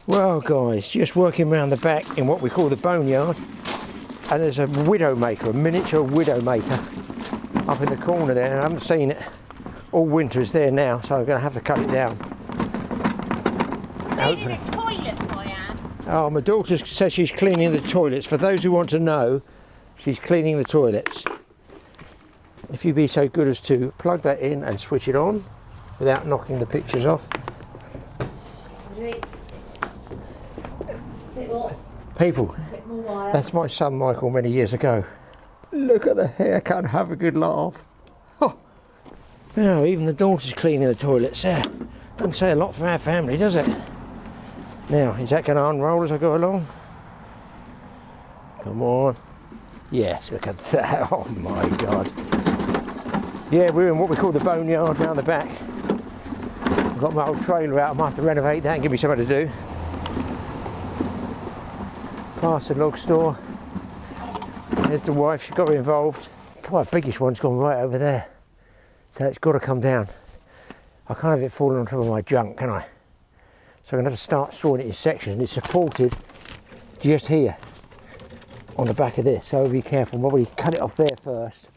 Well guys, just working around the back in what we call the boneyard, and there's a widowmaker, a miniature widowmaker up in the corner there. I haven't seen it all winter. It's there now, so I'm going to have to cut it down. Cleaning the toilets, I am. Oh, my daughter says she's cleaning the toilets. For those who want to know, she's cleaning the toilets. If you'd be so good as to plug that in and switch it on without knocking the pictures off. People, that's my son Michael many years ago. Look at the haircut, have a good laugh. Oh. Now even the daughter's cleaning the toilets there. Doesn't say a lot for our family, does it? Now, is that going to unroll as I go along? Come on. Yes, look at that. Oh my God. Yeah, we're in what we call the boneyard round the back. I've got my old trailer out. I might have to renovate that and give me something to do. Past the log store. There's the wife, she got involved. Boy, the biggest one's gone right over there. So it's got to come down. I can't have it falling on top of my junk, can I? So I'm going to have to start sawing it in sections, and it's supported just here on the back of this. So be careful, probably cut it off there first.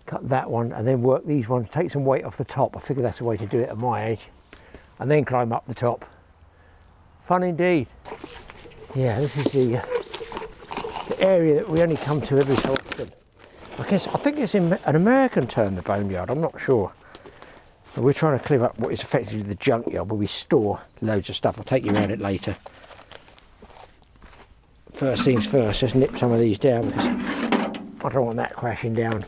Cut that one and then work these ones, take some weight off the top. I figure that's the way to do it at my age. And then climb up the top. Fun indeed. Yeah, this is the area that we only come to every so often. I think it's an American term, the boneyard, I'm not sure. But we're trying to clear up what is effectively the junkyard where we store loads of stuff. I'll take you around it later. First things first, just nip some of these down because I don't want that crashing down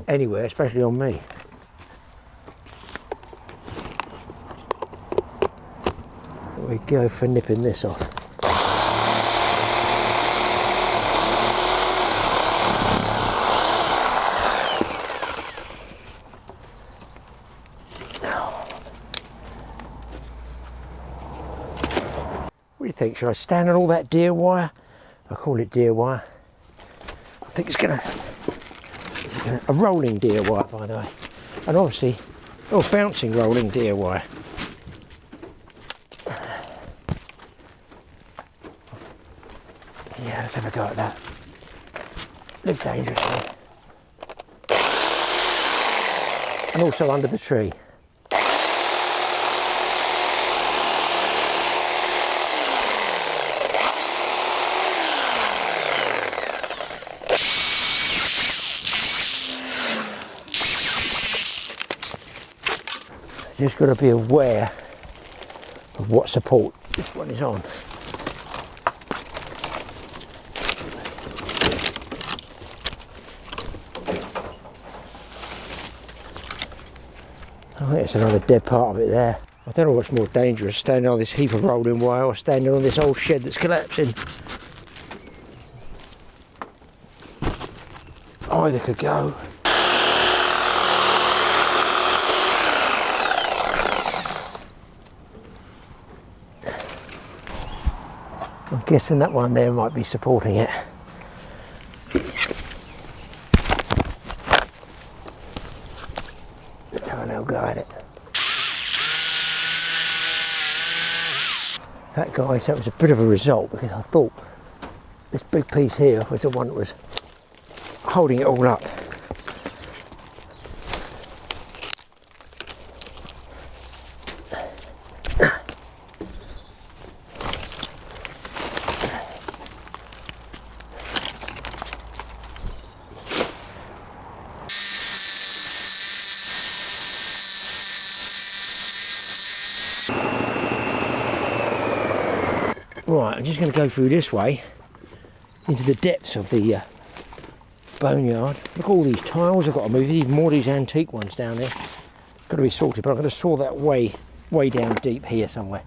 anywhere, especially on me. There we go for nipping this off. What do you think? Should I stand on all that deer wire? I call it deer wire. I think it's gonna a rolling deer wire, by the way, and obviously, bouncing rolling deer wire. Yeah, let's have a go at that. Look dangerous, and also under the tree. Just got to be aware of what support this one is on. I think it's another dead part of it there. I don't know what's more dangerous, standing on this heap of rolling wire or standing on this old shed that's collapsing. Either could go. I'm guessing that one there might be supporting it. Let's have an old go at it. That guy, so it was a bit of a result because I thought this big piece here was the one that was holding it all up. Right, I'm just going to go through this way into the depths of the boneyard. Look at all these tiles I've got to move. Even more of these antique ones down there. Got to be sorted, but I'm going to saw that way down deep here somewhere.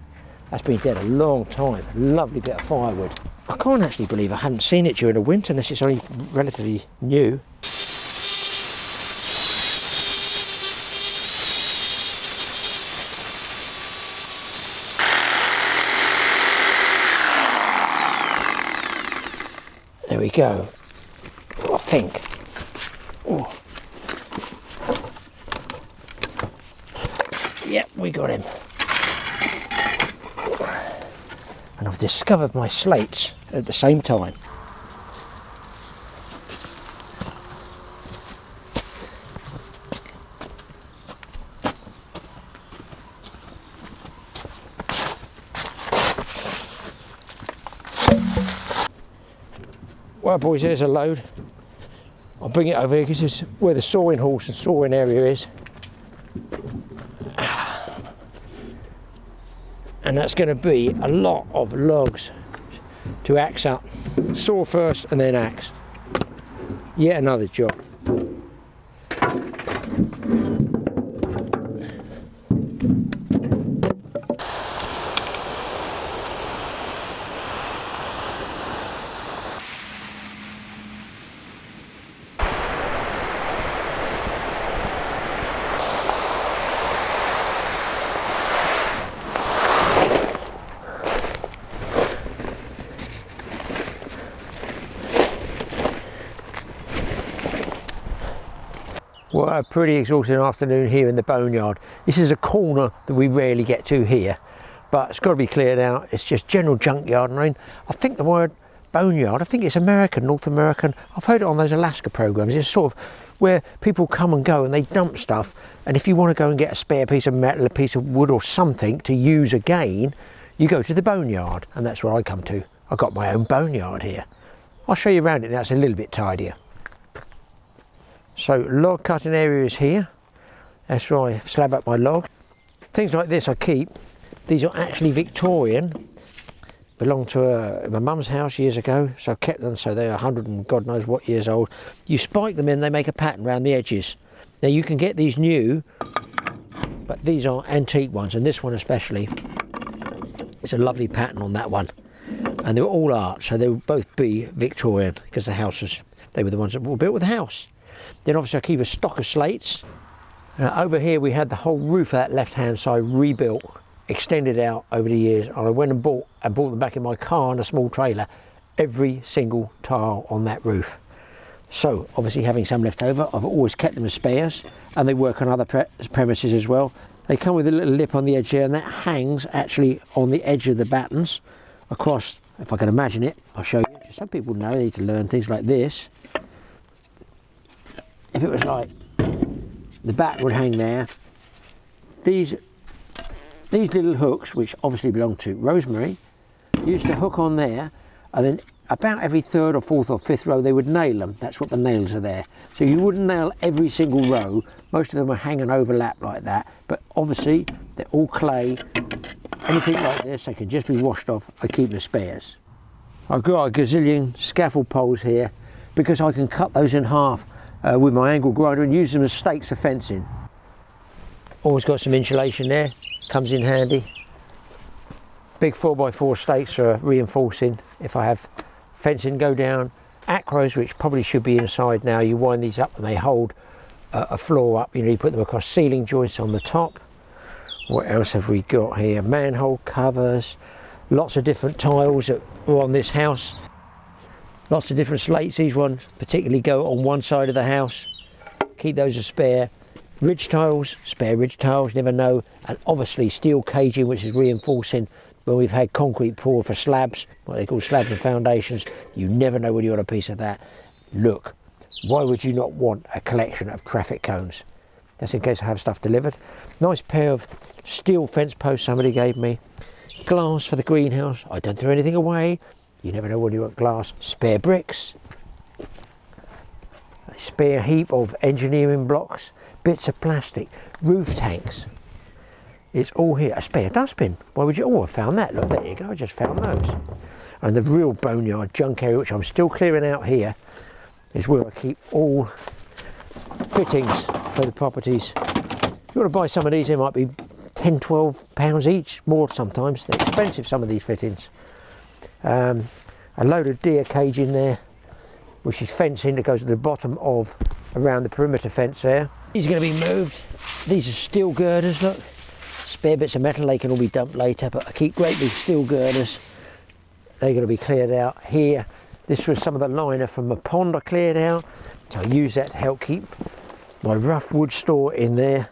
That's been dead a long time. Lovely bit of firewood. I can't actually believe I haven't seen it during the winter unless it's only relatively new. There we go. Oh, I think. Oh. Yep, we got him. and I've discovered my slates at the same time. Well boys, there's a load. I'll bring it over here because this is where the sawing horse and sawing area is. And that's going to be a lot of logs to axe up. Saw first and then axe. Yet another job. Well, a pretty exhausting afternoon here in the Boneyard. This is a corner that we rarely get to here, but it's got to be cleared out. It's just general junkyard. I mean, I think the word Boneyard, I think it's American, North American. I've heard it on those Alaska programs. It's sort of where people come and go and they dump stuff, and if you want to go and get a spare piece of metal, a piece of wood or something to use again, you go to the Boneyard, and that's where I come to. I've got my own Boneyard here. I'll show you around it now. It's a little bit tidier. So log cutting area is here. That's where I slab up my log. Things like this I keep. These are actually Victorian. Belonged to my mum's house years ago, so I kept them, so they're 100 and God knows what years old. You spike them in, they make a pattern around the edges. Now you can get these new, but these are antique ones, and this one especially. It's a lovely pattern on that one. And they're all art, so they will both be Victorian, because the houses, they were the ones that were built with the house. Then obviously I keep a stock of slates. Over here we had the whole roof of that left hand side rebuilt, extended out over the years, and I went and bought them back in my car on a small trailer, every single tile on that roof. So obviously having some left over, I've always kept them as spares, and they work on other premises as well. They come with a little lip on the edge here, and that hangs actually on the edge of the battens across, if I can imagine it. I'll show you. Some people know they need to learn things like this. If it was like the back would hang there, these little hooks, which obviously belong to Rosemary, used to hook on there, and then about every third or fourth or fifth row they would nail them. That's what the nails are there. So you wouldn't nail every single row. Most of them are hanging overlap like that, but obviously they're all clay. Anything like this, they can just be washed off. I keep the spares. I've got a gazillion scaffold poles here because I can cut those in half with my angle grinder and use them as stakes for fencing. Always got some insulation there, comes in handy. Big 4x4 stakes for reinforcing if I have fencing go down. Acros, which probably should be inside now, you wind these up and they hold a floor up. You know, you put them across ceiling joists on the top. What else have we got here? Manhole covers, lots of different tiles that are on this house. Lots of different slates. These ones particularly go on one side of the house. Keep those as spare. Ridge tiles, spare ridge tiles, never know. And obviously steel caging, which is reinforcing when we've had concrete poured for slabs, what they call slabs and foundations. You never know when you want a piece of that. Look, why would you not want a collection of traffic cones? That's in case I have stuff delivered. Nice pair of steel fence posts somebody gave me. Glass for the greenhouse. I don't throw anything away. You never know when you want glass. Spare bricks. A spare heap of engineering blocks. Bits of plastic. Roof tanks. It's all here. A spare dustbin. Why would you? Oh, I found that. Look, there you go. I just found those. And the real Boneyard junk area, which I'm still clearing out here, is where I keep all fittings for the properties. If you want to buy some of these, they might be £10–12 each, more sometimes. They're expensive, some of these fittings. A load of deer cage in there, which is fencing that goes at the bottom of around the perimeter fence there. These are going to be moved. These are steel girders, look. Spare bits of metal, they can all be dumped later, but I keep great big steel girders. They're going to be cleared out here. This was some of the liner from a pond I cleared out, so I use that to help keep my rough wood store in there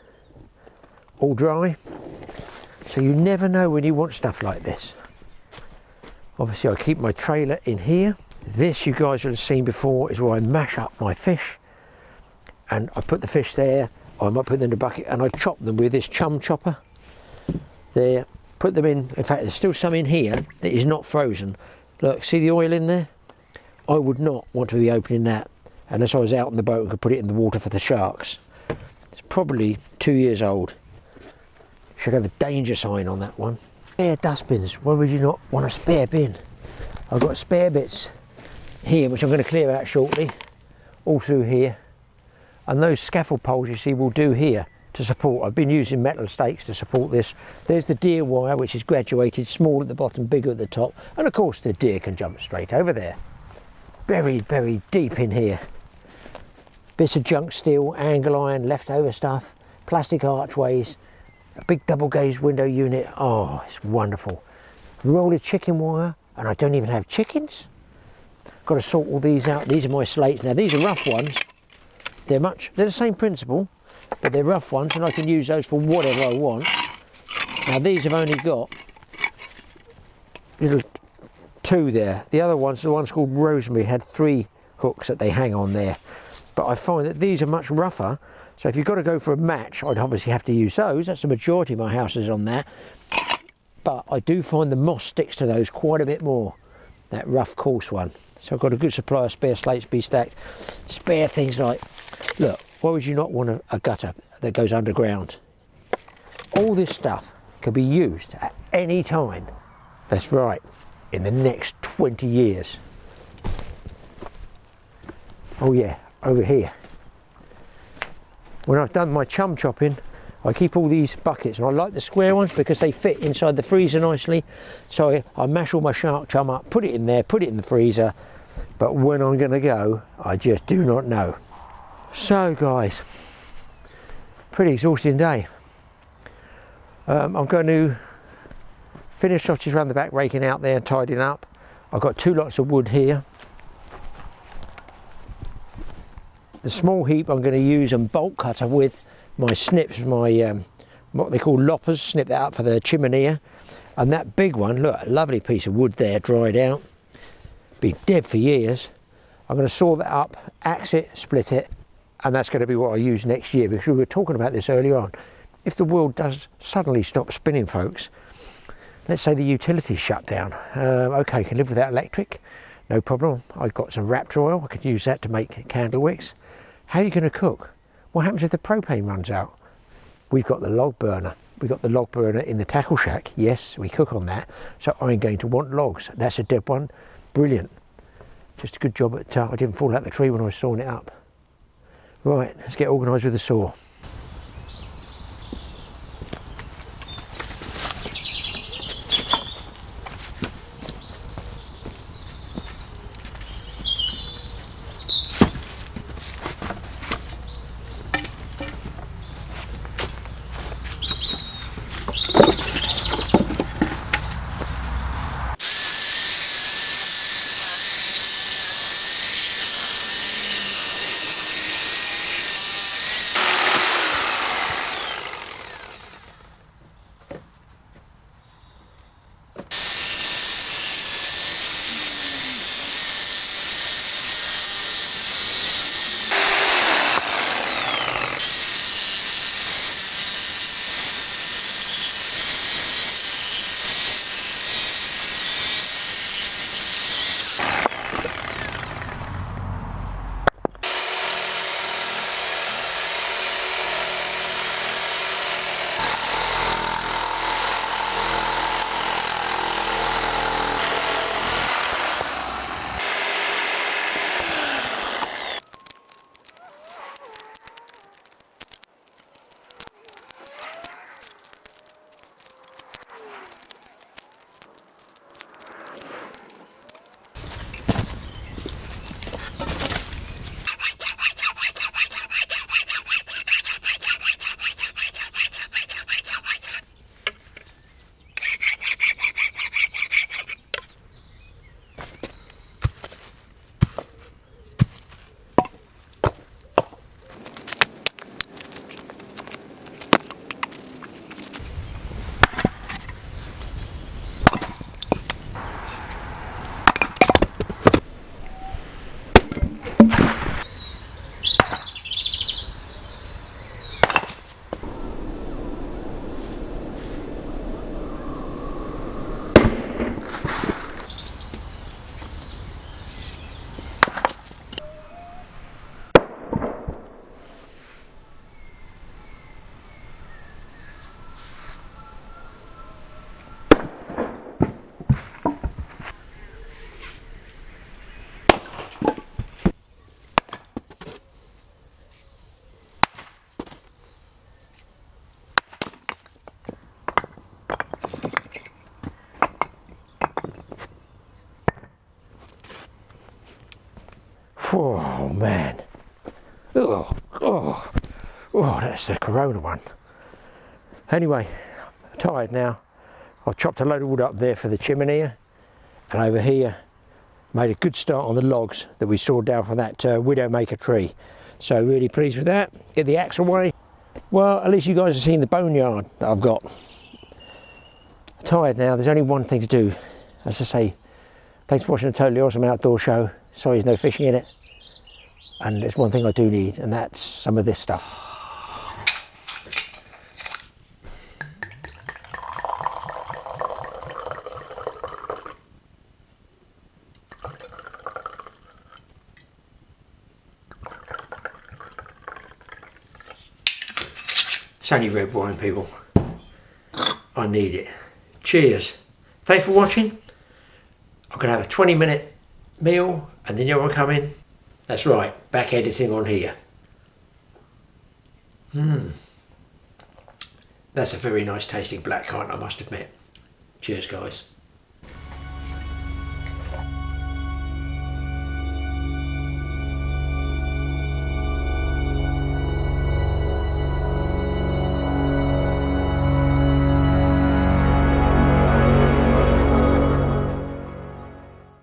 all dry. So you never know when you want stuff like this. Obviously I keep my trailer in here. This you guys will have seen before is where I mash up my fish, and I put the fish there, or I might put them in a bucket and I chop them with this chum chopper. There, put them in fact there's still some in here that is not frozen. Look, see the oil in there? I would not want to be opening that unless I was out on the boat and could put it in the water for the sharks. It's probably 2 years old. Should have a danger sign on that one. Spare dustbins, why would you not want a spare bin? I've got spare bits here which I'm going to clear out shortly, all through here, and those scaffold poles you see will do here to support. I've been using metal stakes to support this. There's the deer wire which is graduated, small at the bottom, bigger at the top, and of course the deer can jump straight over there. Buried deep in here. Bits of junk steel, angle iron, leftover stuff, plastic archways, a big double gaze window unit. Oh, it's wonderful. Roll of chicken wire, and I don't even have chickens. Got to sort all these out. These are my slates. Now these are rough ones. They're the same principle, but they're rough ones, and I can use those for whatever I want. Now these have only got little 2 there. The other ones, the ones called Rosemary, had 3 hooks that they hang on there. But I find that these are much rougher, so if you've got to go for a match, I'd obviously have to use those. That's the majority of my houses on that. But I do find the moss sticks to those quite a bit more, that rough coarse one. So I've got a good supply of spare slates, B-stacked, spare things like, look, why would you not want a gutter that goes underground? All this stuff can be used at any time. That's right, in the next 20 years. Oh yeah, over here. When I've done my chum chopping, I keep all these buckets, and I like the square ones because they fit inside the freezer nicely. So I mash all my shark chum up, put it in there, put it in the freezer. But when I'm going to go, I just do not know. So guys, pretty exhausting day. I'm going to finish off just around the back, raking out there and tidying up. I've got 2 lots of wood here. The small heap I'm going to use a bolt cutter with my snips, my what they call loppers, snip that up for the chimney. And that big one, look, a lovely piece of wood there, dried out, been dead for years. I'm going to saw that up, axe it, split it, and that's going to be what I use next year, because we were talking about this earlier on. If the world does suddenly stop spinning, folks, let's say the utilities shut down, okay, can live without electric, no problem. I've got some raptor oil, I could use that to make candle wicks. How are you going to cook? What happens if the propane runs out? We've got the log burner. We've got the log burner in the tackle shack. Yes, we cook on that. So I'm going to want logs. That's a dead one. Brilliant. Just a good job at I didn't fall out the tree when I was sawing it up. Right, let's get organised with the saw. Oh man. Oh, that's the Corona one. Anyway, I'm tired now. I've chopped a load of wood up there for the chimney, and over here made a good start on the logs that we sawed down from that Widowmaker tree. So really pleased with that. Get the axe away. Well, at least you guys have seen the boneyard that I've got. Tired now, there's only one thing to do. As I say, thanks for watching a totally awesome outdoor show. Sorry there's no fishing in it. And there's one thing I do need, and that's some of this stuff. It's only red wine, people. I need it. Cheers. Thanks for watching. I'm going to have a 20-minute meal and then you'll come in. That's right, back editing on here. That's a very nice tasting blackcurrant, I must admit. Cheers, guys.